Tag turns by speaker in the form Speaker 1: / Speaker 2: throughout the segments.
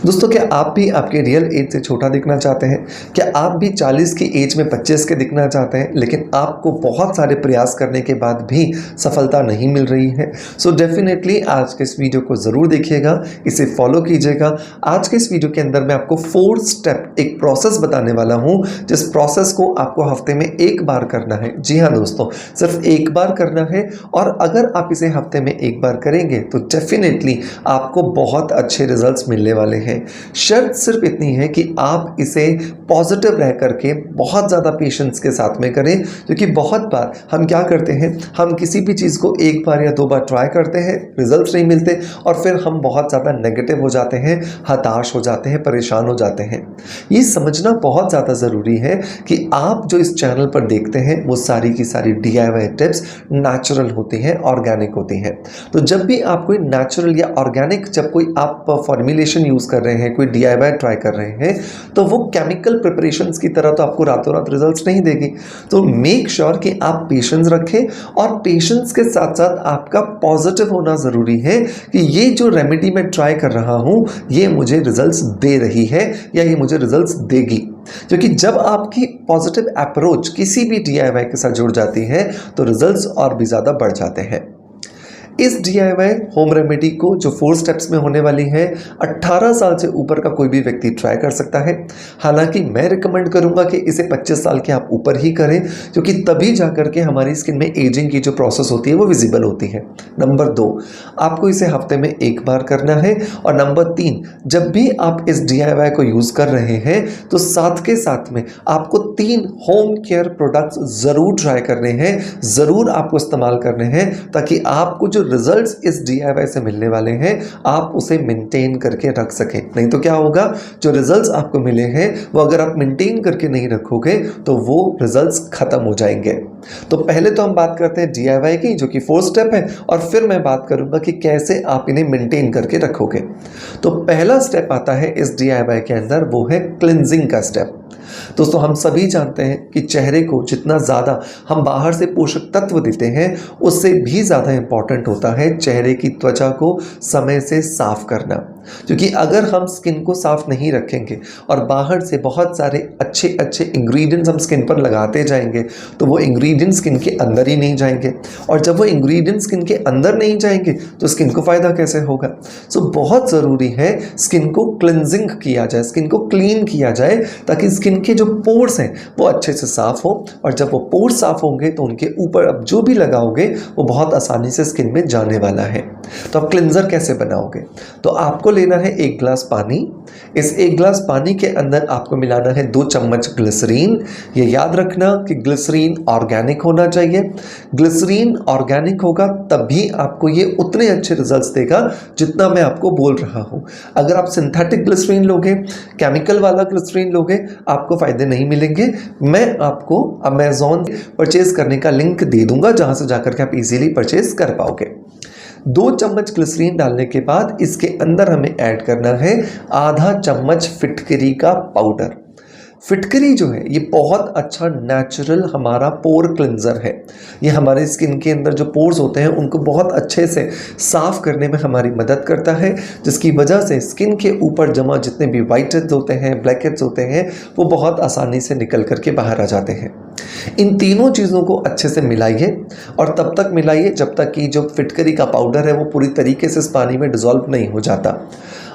Speaker 1: दोस्तों, क्या आप भी आपके रियल एज से छोटा दिखना चाहते हैं? क्या आप भी 40 की एज में 25 के दिखना चाहते हैं, लेकिन आपको बहुत सारे प्रयास करने के बाद भी सफलता नहीं मिल रही है? सो डेफिनेटली आज के इस वीडियो को ज़रूर देखिएगा, इसे फॉलो कीजिएगा। आज के इस वीडियो के अंदर मैं आपको 4 स्टेप एक प्रोसेस बताने वाला हूँ, जिस प्रोसेस को आपको हफ्ते में एक बार करना है। जी हाँ दोस्तों, सिर्फ एक बार करना है, और अगर आप इसे हफ्ते में एक बार करेंगे तो डेफिनेटली आपको बहुत अच्छे रिजल्ट्स मिलने वाले हैं। शर्त सिर्फ इतनी है कि आप इसे पॉजिटिव रह करके बहुत ज़्यादा पेशेंस के साथ में करें, क्योंकि बहुत बार हम क्या करते हैं, हम किसी भी चीज़ को एक बार या 2 बार ट्राई करते हैं, रिजल्ट्स नहीं मिलते और फिर हम बहुत ज़्यादा नेगेटिव हो जाते हैं, हताश हो जाते हैं, परेशान हो जाते हैं। ये समझना बहुत ज़्यादा ज़रूरी है कि आप जो इस चैनल पर देखते हैं वो सारी की सारी DIY टिप्स नेचुरल होती हैं, ऑर्गेनिक होती हैं। तो जब भी आप कोई नेचुरल या ऑर्गेनिक जब कोई आप फॉर्मुलेशन यूज़ कर रहे हैं, कोई DIY ट्राई कर रहे हैं, तो वो केमिकल प्रिपरेशंस की तरह तो आपको रातों रात रिजल्ट्स नहीं देगी। तो मेक श्योर कि आप पेशेंस रखें, और पेशेंस के साथ साथ आपका पॉजिटिव होना ज़रूरी है कि ये जो रेमेडी मैं ट्राई कर रहा हूँ ये मुझे रिजल्ट्स दे रही है या ये मुझे रिजल्ट्स देगी। क्योंकि जब आपकी पॉजिटिव अप्रोच किसी भी DIY के साथ जुड़ जाती है तो रिजल्ट्स और भी ज़्यादा बढ़ जाते हैं। इस DIY होम रेमेडी को जो 4 स्टेप्स में होने वाली है, 18 साल से ऊपर का कोई भी व्यक्ति ट्राई कर सकता है। हालांकि मैं रिकमेंड करूंगा कि इसे 25 साल के आप ऊपर ही करें, क्योंकि तभी जाकर के हमारी स्किन में एजिंग की जो प्रोसेस होती है वो विजिबल होती है। नंबर 2, आपको इसे हफ्ते में एक बार करना है। और नंबर 3, जब भी आप इस DIY को यूज़ कर रहे हैं तो साथ के साथ में आपको 3 होम केयर प्रोडक्ट्स ज़रूर ट्राई करने हैं, ज़रूर आपको इस्तेमाल करने हैं, ताकि आपको जो रिजल्ट्स इस DIY से मिलने वाले हैं आप उसे मेंटेन करके रख सकें। नहीं तो क्या होगा, जो रिजल्ट्स आपको मिले हैं वो अगर आप मेंटेन करके नहीं रखोगे तो वो रिजल्ट्स खत्म हो जाएंगे। तो पहले तो हम बात करते हैं DIY की, जो कि 4 स्टेप है, और फिर मैं बात करूंगा कि कैसे आप इन्हें मेंटेन करके रखोगे। तो पहला स्टेप आता है इस DIY के अंदर, वो है क्लिनजिंग का स्टेप। दोस्तों, हम सभी जानते हैं कि चेहरे को जितना ज़्यादा हम बाहर से पोषक तत्व देते हैं, उससे भी ज़्यादा इंपॉर्टेंट होता है चेहरे की त्वचा को समय से साफ करना। क्योंकि अगर हम स्किन को साफ नहीं रखेंगे और बाहर से बहुत सारे अच्छे अच्छे इंग्रेडिएंट्स हम स्किन पर लगाते जाएंगे तो वो इंग्रेडिएंट्स स्किन के अंदर ही नहीं जाएंगे, और जब वो इंग्रेडिएंट्स स्किन के अंदर नहीं जाएंगे तो स्किन को फ़ायदा कैसे होगा। सो बहुत ज़रूरी है स्किन को क्लिनजिंग किया जाए, स्किन को क्लीन किया जाए, ताकि स्किन के जो पोर्स हैं वो अच्छे से साफ हो, और जब वो पोर्स साफ होंगे तो उनके ऊपर अब जो भी लगाओगे वो बहुत आसानी से स्किन में जाने वाला है। तो आप क्लिनजर कैसे बनाओगे? तो आपको लेना है 1 गिलास पानी। इस 1 गिलास पानी के अंदर आपको मिलाना है 2 चम्मच ग्लिसरीन। ये याद रखना कि ग्लिसरीन ऑर्गेनिक होना चाहिए। ग्लिसरीन ऑर्गेनिक होगा तभी आपको ये उतने अच्छे रिजल्ट्स देगा जितना मैं आपको बोल रहा हूँ। अगर आप सिंथेटिक ग्लिसरीन लोगे, केमिकल वाला ग्लिसरीन लोगे, आपको फ़ायदे नहीं मिलेंगे। मैं आपको अमेज़ॉन परचेज करने का लिंक दे दूंगा, जहाँ से जाकर के आप इजीली परचेज कर पाओगे। 2 चम्मच ग्लिसरीन डालने के बाद इसके अंदर हमें ऐड करना है आधा चम्मच फिटकरी का पाउडर। फिटकरी जो है ये बहुत अच्छा नेचुरल हमारा पोर क्लिनजर है। ये हमारे स्किन के अंदर जो पोर्स होते हैं उनको बहुत अच्छे से साफ करने में हमारी मदद करता है, जिसकी वजह से स्किन के ऊपर जमा जितने भी वाइट हेड्स होते हैं, ब्लैक हेड्स होते हैं, वो बहुत आसानी से निकल करके बाहर आ जाते हैं। इन तीनों चीज़ों को अच्छे से मिलाइए, और तब तक मिलाइए जब तक कि जो फिटकरी का पाउडर है वो पूरी तरीके से इस पानी में डिज़ोल्व नहीं हो जाता।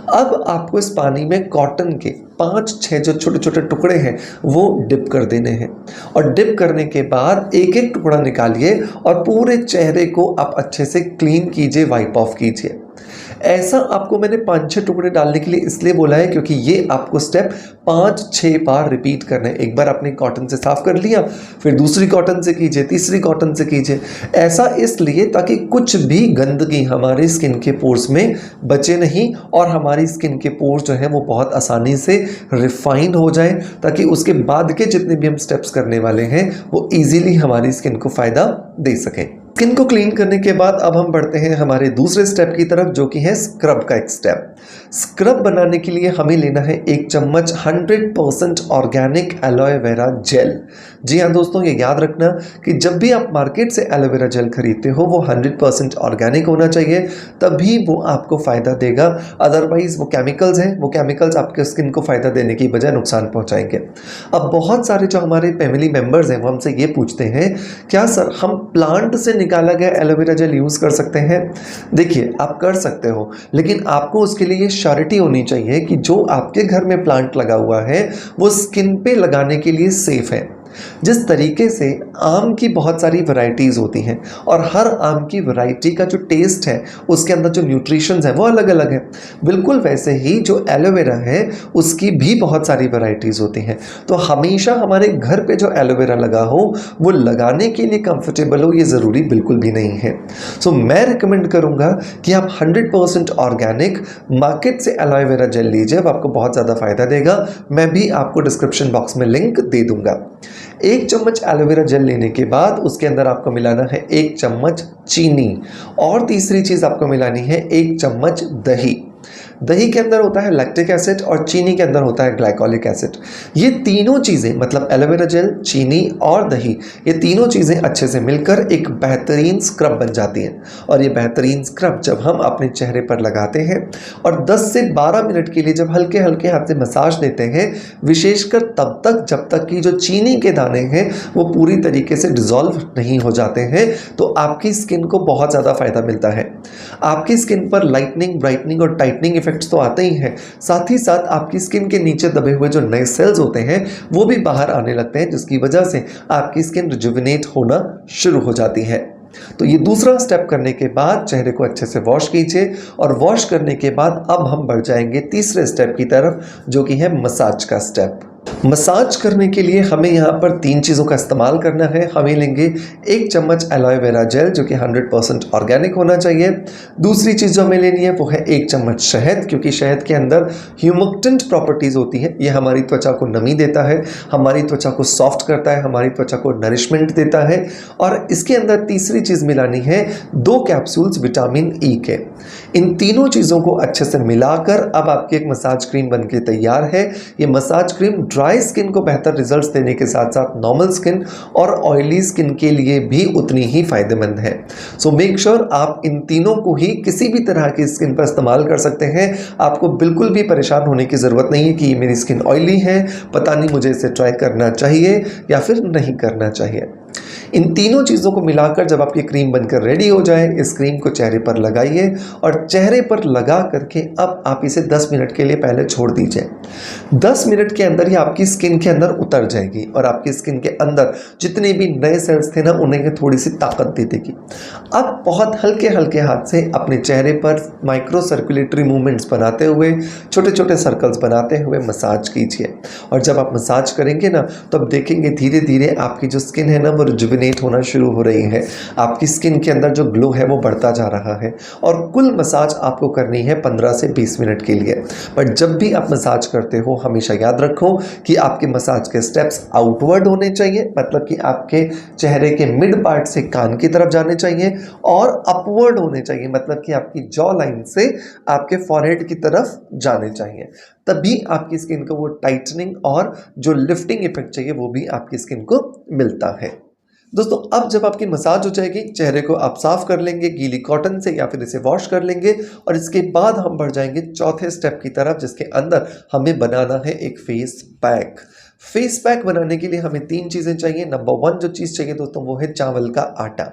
Speaker 1: अब आपको इस पानी में कॉटन के 5-6 जो छोटे छोटे टुकड़े हैं वो डिप कर देने हैं, और डिप करने के बाद एक एक टुकड़ा निकालिए और पूरे चेहरे को आप अच्छे से क्लीन कीजिए, वाइप ऑफ कीजिए। ऐसा आपको मैंने 5-6 टुकड़े डालने के लिए इसलिए बोला है क्योंकि ये आपको स्टेप 5-6 बार रिपीट करना है। एक बार आपने कॉटन से साफ कर लिया, फिर दूसरी कॉटन से कीजिए, तीसरी कॉटन से कीजिए। ऐसा इसलिए ताकि कुछ भी गंदगी हमारी स्किन के पोर्स में बचे नहीं, और हमारी स्किन के पोर्स जो है वो बहुत आसानी से रिफाइन हो जाए, ताकि उसके बाद के जितने भी हम स्टेप्स करने वाले हैं वो ईजिली हमारी स्किन को फ़ायदा दे सकें। स्किन को क्लीन करने के बाद अब हम बढ़ते हैं हमारे दूसरे स्टेप की तरफ, जो कि है स्क्रब का एक स्टेप। स्क्रब बनाने के लिए हमें लेना है 1 चम्मच 100% ऑर्गेनिक एलोए वेरा जेल। जी हाँ दोस्तों, ये याद रखना कि जब भी आप मार्केट से एलोवेरा जेल खरीदते हो वो 100% ऑर्गेनिक होना चाहिए, तभी वो आपको फ़ायदा देगा। अदरवाइज वो केमिकल्स हैं, वो केमिकल्स आपके स्किन को फ़ायदा देने की बजाय नुकसान पहुँचाएंगे। अब बहुत सारे जो हमारे फैमिली मेम्बर्स हैं वो हमसे ये पूछते हैं, क्या सर हम प्लांट से निकाला गया एलोवेरा जेल यूज़ कर सकते हैं? देखिए, आप कर सकते हो, लेकिन आपको उसके लिए श्योरिटी होनी चाहिए कि जो आपके घर में प्लांट लगा हुआ है वो स्किन पे लगाने के लिए सेफ़ है। जिस तरीके से आम की बहुत सारी वैरायटीज़ होती हैं और हर आम की वैरायटी का जो टेस्ट है, उसके अंदर जो न्यूट्रिशंस है वो अलग अलग है, बिल्कुल वैसे ही जो एलोवेरा है उसकी भी बहुत सारी वैरायटीज़ होती हैं। तो हमेशा हमारे घर पे जो एलोवेरा लगा हो वो लगाने के लिए कंफर्टेबल हो, ये ज़रूरी बिल्कुल भी नहीं है। सो मैं रिकमेंड करूँगा कि आप 100% ऑर्गेनिक मार्केट से एलोवेरा जेल लीजिए, वो आपको बहुत ज़्यादा फ़ायदा देगा। मैं भी आपको डिस्क्रिप्शन बॉक्स में लिंक दे दूँगा। 1 चम्मच एलोवेरा जेल लेने के बाद उसके अंदर आपको मिलाना है 1 चम्मच चीनी, और तीसरी चीज़ आपको मिलानी है 1 चम्मच दही। दही के अंदर होता है लैक्टिक एसिड और चीनी के अंदर होता है ग्लाइकोलिक एसिड। ये तीनों चीज़ें, मतलब एलोवेरा जेल, चीनी और दही, ये तीनों चीज़ें अच्छे से मिलकर एक बेहतरीन स्क्रब बन जाती हैं। और ये बेहतरीन स्क्रब जब हम अपने चेहरे पर लगाते हैं और 10 से 12 मिनट के लिए जब हल्के हल्के हाथ से मसाज देते हैं, विशेषकर तब तक जब तक कि जो चीनी के दाने हैं वो पूरी तरीके से डिज़ोल्व नहीं हो जाते हैं, तो आपकी स्किन को बहुत ज़्यादा फ़ायदा मिलता है। आपकी स्किन पर लाइटनिंग, ब्राइटनिंग और टाइटनिंग इफेक्ट्स तो आते ही हैं, साथ ही साथ आपकी स्किन के नीचे दबे हुए जो नए सेल्स होते हैं वो भी बाहर आने लगते हैं, जिसकी वजह से आपकी स्किन रिजुविनेट होना शुरू हो जाती है। तो ये दूसरा स्टेप करने के बाद चेहरे को अच्छे से वॉश कीजिए, और वॉश करने के बाद अब हम बढ़ जाएंगे तीसरे स्टेप की तरफ, जो कि है मसाज का स्टेप। मसाज करने के लिए हमें यहाँ पर 3 चीज़ों का इस्तेमाल करना है। हमें लेंगे 1 चम्मच एलोए वेरा जेल, जो कि 100% ऑर्गेनिक होना चाहिए। दूसरी चीज़ जो हमें लेनी है वो है 1 चम्मच शहद, क्योंकि शहद के अंदर ह्यूमक्टेंट प्रॉपर्टीज़ होती हैं। ये हमारी त्वचा को नमी देता है, हमारी त्वचा को सॉफ्ट करता है, हमारी त्वचा को नरिशमेंट देता है। और इसके अंदर तीसरी चीज़ मिलानी है 2 कैप्सूल्स विटामिन ई के। इन तीनों चीज़ों को अच्छे से मिलाकर अब आपकी एक मसाज क्रीम बन के तैयार है। ये मसाज क्रीम ड्राई स्किन को बेहतर रिजल्ट्स देने के साथ साथ नॉर्मल स्किन और ऑयली स्किन के लिए भी उतनी ही फायदेमंद है। सो मेक श्योर आप इन तीनों को ही किसी भी तरह की स्किन पर इस्तेमाल कर सकते हैं। आपको बिल्कुल भी परेशान होने की ज़रूरत नहीं है कि मेरी स्किन ऑयली है, पता नहीं मुझे इसे ट्राई करना चाहिए या फिर नहीं करना चाहिए। इन तीनों चीज़ों को मिलाकर जब आपकी क्रीम बनकर रेडी हो जाए, इस क्रीम को चेहरे पर लगाइए, और चेहरे पर लगा करके अब आप इसे 10 मिनट के लिए पहले छोड़ दीजिए। 10 मिनट के अंदर ही आपकी स्किन के अंदर उतर जाएगी और आपकी स्किन के अंदर जितने भी नए सेल्स थे ना, उन्हें थोड़ी सी ताकत दे देगी। अब बहुत हल्के हल्के हाथ से अपने चेहरे पर माइक्रो सर्कुलेटरी मूवमेंट्स बनाते हुए, छोटे छोटे सर्कल्स बनाते हुए मसाज कीजिए। और जब आप मसाज करेंगे ना, तो आप देखेंगे धीरे धीरे आपकी जो स्किन है ना वो रिजुविनेट होना शुरू हो रही है। आपकी स्किन के अंदर जो ग्लो है वो बढ़ता जा रहा है। और कुल मसाज आपको करनी है 15 से 20 मिनट के लिए। बट जब भी आप मसाज करते हो हमेशा याद रखो कि आपके मसाज के स्टेप्स आउटवर्ड होने चाहिए, मतलब कि आपके चेहरे के मिड पार्ट से कान की तरफ जाने चाहिए, और अपवर्ड होने चाहिए, मतलब कि आपकी जॉ लाइन से आपके फॉरहेड की तरफ जाने चाहिए। तभी आपकी स्किन को वो टाइटनिंग और जो लिफ्टिंग इफेक्ट चाहिए वो भी आपकी स्किन को मिलता है। दोस्तों, अब जब आपकी मसाज हो जाएगी, चेहरे को आप साफ कर लेंगे गीली कॉटन से या फिर इसे वॉश कर लेंगे, और इसके बाद हम बढ़ जाएंगे चौथे स्टेप की तरफ, जिसके अंदर हमें बनाना है एक फेस पैक। फेस पैक बनाने के लिए हमें 3 चीज़ें चाहिए। नंबर 1 जो चीज़ चाहिए दोस्तों वो है चावल का आटा।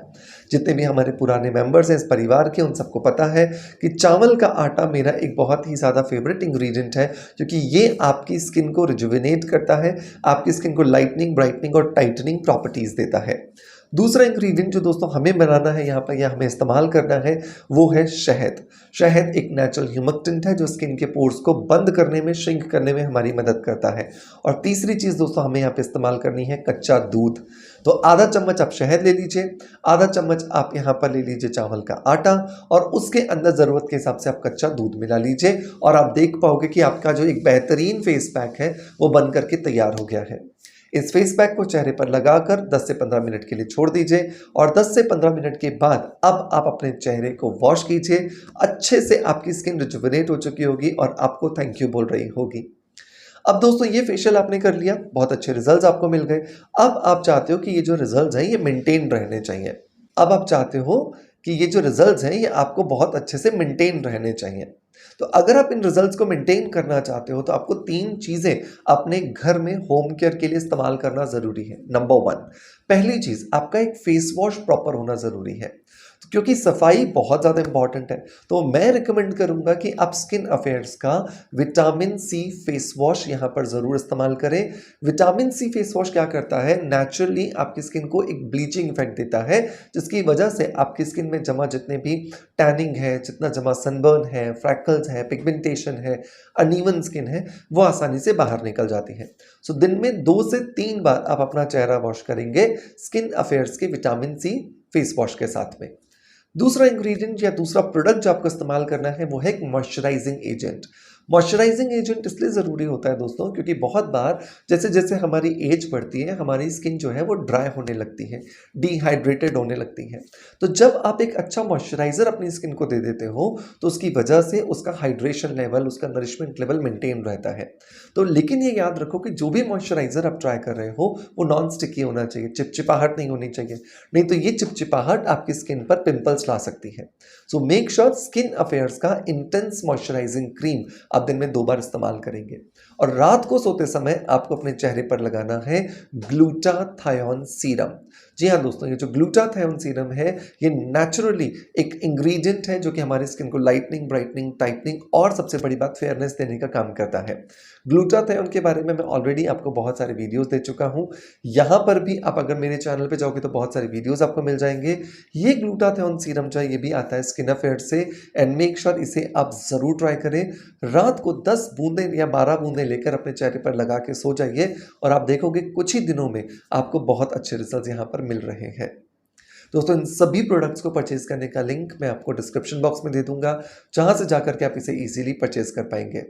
Speaker 1: जितने भी हमारे पुराने मेंबर्स हैं इस परिवार के, उन सबको पता है कि चावल का आटा मेरा एक बहुत ही ज़्यादा फेवरेट इंग्रेडिएंट है, क्योंकि ये आपकी स्किन को रिजुविनेट करता है, आपकी स्किन को लाइटनिंग, ब्राइटनिंग और टाइटनिंग प्रॉपर्टीज़ देता है। दूसरा इंग्रेडिएंट जो दोस्तों हमें बनाना है यहाँ पर या हमें इस्तेमाल करना है वो है शहद। शहद एक नेचुरल ह्यूमक्टेंट है जो स्किन के पोर्स को बंद करने में, श्रिंक करने में हमारी मदद करता है। और तीसरी चीज़ दोस्तों हमें यहाँ पे इस्तेमाल करनी है कच्चा दूध। तो आधा चम्मच आप शहद ले लीजिए, आधा चम्मच आप यहाँ पर ले लीजिए चावल का आटा, और उसके अंदर ज़रूरत के हिसाब से आप कच्चा दूध मिला लीजिए, और आप देख पाओगे कि आपका जो एक बेहतरीन फेस पैक है वो बन करके तैयार हो गया है। इस फेस पैक को चेहरे पर लगाकर 10 से 15 मिनट के लिए छोड़ दीजिए और 10 से 15 मिनट के बाद अब आप अपने चेहरे को वॉश कीजिए। अच्छे से आपकी स्किन रिजुविनेट हो चुकी होगी और आपको थैंक यू बोल रही होगी। अब दोस्तों ये फेशियल आपने कर लिया, बहुत अच्छे रिजल्ट्स आपको मिल गए। अब आप चाहते हो कि ये जो रिजल्ट्स हैं ये मेंटेन रहने चाहिए। अब आप चाहते हो कि ये जो रिजल्ट्स हैं ये आपको बहुत अच्छे से मेंटेन रहने चाहिए। तो अगर आप इन रिजल्ट्स को मेंटेन करना चाहते हो तो आपको 3 चीज़ें अपने घर में होम केयर के लिए इस्तेमाल करना ज़रूरी है। नंबर 1, पहली चीज़ आपका एक फेस वॉश प्रॉपर होना ज़रूरी है, क्योंकि सफाई बहुत ज़्यादा इंपॉर्टेंट है। तो मैं रिकमेंड करूंगा कि आप स्किन अफेयर्स का विटामिन सी फेस वॉश यहाँ पर ज़रूर इस्तेमाल करें। विटामिन सी फेस वॉश क्या करता है, नेचुरली आपकी स्किन को एक ब्लीचिंग इफेक्ट देता है, जिसकी वजह से आपकी स्किन में जमा जितने भी टैनिंग है, जितना जमा सनबर्न है, फ्रैकल्स है, पिगमेंटेशन है, अनइवन स्किन है, वो आसानी से बाहर निकल जाती है। सो दिन में 2 से 3 बार आप अपना चेहरा वॉश करेंगे स्किन अफेयर्स के विटामिन सी फेस वॉश के साथ में। दूसरा इंग्रेडिएंट या दूसरा प्रोडक्ट जो आपको इस्तेमाल करना है वो है एक मॉइस्चराइजिंग एजेंट। मॉइस्चराइजिंग एजेंट इसलिए ज़रूरी होता है दोस्तों, क्योंकि बहुत बार जैसे जैसे हमारी एज बढ़ती है हमारी स्किन जो है वो ड्राई होने लगती है, डिहाइड्रेटेड होने लगती है। तो जब आप एक अच्छा मॉइस्चराइज़र अपनी स्किन को दे देते हो तो उसकी वजह से उसका हाइड्रेशन लेवल, उसका नरिशमेंट लेवल मेंटेन रहता है। तो लेकिन ये याद रखो कि जो भी मॉइस्चराइज़र आप ट्राई कर रहे हो वो नॉन स्टिकी होना चाहिए, चिपचिपाहट नहीं होनी चाहिए, नहीं तो ये चिपचिपाहट आपकी स्किन पर पिंपल्स ला सकती है। So make sure skin affairs का इंटेंस मॉइस्चराइजिंग क्रीम आप दिन में 2 बार इस्तेमाल करेंगे। और रात को सोते समय आपको अपने चेहरे पर लगाना है ग्लूटाथायोन सीरम। जी हाँ दोस्तों, ये जो ग्लूटाथायोन सीरम है ये नेचुरली एक इंग्रेडिएंट है जो कि हमारी स्किन को लाइटनिंग, ब्राइटनिंग, टाइटनिंग और सबसे बड़ी बात फेयरनेस देने का काम करता है। ग्लूटाथायोन के बारे में मैं ऑलरेडी आपको बहुत सारे वीडियोस दे चुका हूँ। यहाँ पर भी आप अगर मेरे चैनल पे जाओगे तो बहुत सारे वीडियोस आपको मिल जाएंगे। ये ग्लूटाथायोन सीरम जो है ये भी आता है स्किन अफेयर से, एंड मेक श्योर इसे आप ज़रूर ट्राई करें। रात को 10 बूंदें या 12 बूंदें लेकर अपने चेहरे पर लगा के सो जाइए और आप देखोगे कुछ ही दिनों में आपको बहुत अच्छे रिजल्ट यहाँ पर मिल रहे हैं। दोस्तों इन सभी प्रोडक्ट्स को परचेज करने का लिंक मैं आपको डिस्क्रिप्शन बॉक्स में दे दूंगा, जहां से जाकर के आप इसे इजीली परचेज कर पाएंगे।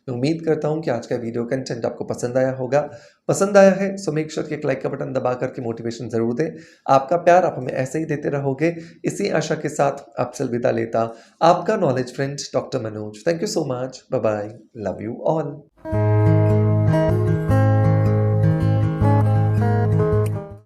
Speaker 1: मैं उम्मीद करता हूं कि आज का वीडियो कंटेंट आपको पसंद आया होगा। पसंद आया है सो मेक श्योर कि एक लाइक का बटन दबा करके मोटिवेशन जरूर दें। आपका प्यार आप हमें ऐसे ही देते रहोगे, इसी आशा के साथ आपसे अलविदा लेता आपका knowledge friend doctor Manoj. Thank you so much, bye bye, love you all.